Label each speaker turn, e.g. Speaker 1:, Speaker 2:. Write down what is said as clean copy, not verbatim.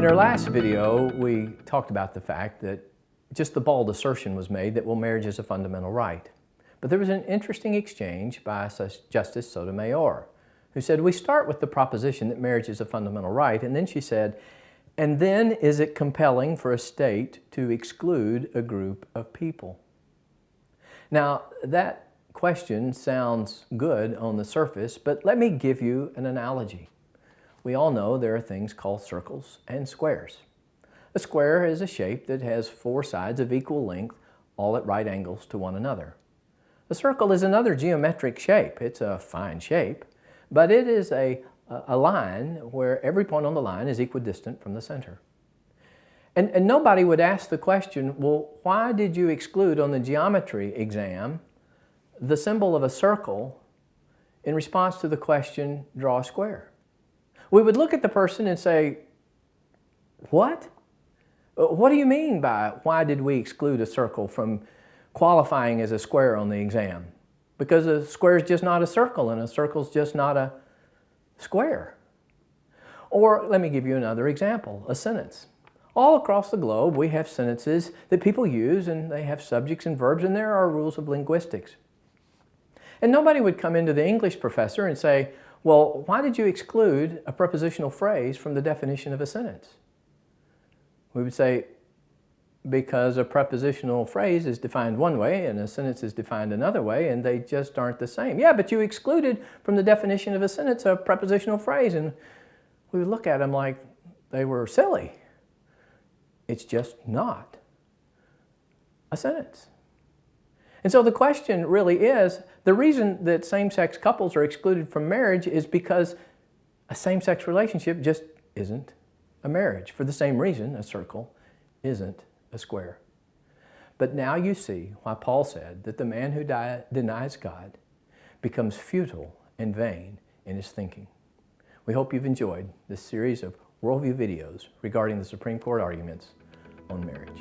Speaker 1: In our last video, we talked about the fact that just the bald assertion was made that, well, marriage is a fundamental right. But there was an interesting exchange by Justice Sotomayor, who said, we start with the proposition that marriage is a fundamental right, and then she said, and then is it compelling for a state to exclude a group of people? Now, that question sounds good on the surface, but let me give you an analogy. We all know there are things called circles and squares. A square is a shape that has four sides of equal length, all at right angles to one another. A circle is another geometric shape. It's a fine shape, but it is a line where every point on the line is equidistant from the center. And nobody would ask the question, well, why did you exclude on the geometry exam the symbol of a circle in response to the question, draw a square? We would look at the person and say, what? What do you mean by why did we exclude a circle from qualifying as a square on the exam? Because a square is just not a circle and a circle is just not a square. Or let me give you another example, a sentence. All across the globe we have sentences that people use and they have subjects and verbs and there are rules of linguistics. And nobody would come into the English professor and say, well, why did you exclude a prepositional phrase from the definition of a sentence? We would say, because a prepositional phrase is defined one way and a sentence is defined another way and they just aren't the same. Yeah, but you excluded from the definition of a sentence a prepositional phrase, and we would look at them like they were silly. It's just not a sentence. And so the question really is, the reason that same-sex couples are excluded from marriage is because a same-sex relationship just isn't a marriage. For the same reason, a circle isn't a square. But now you see why Paul said that the man who denies God becomes futile and vain in his thinking. We hope you've enjoyed this series of worldview videos regarding the Supreme Court arguments on marriage.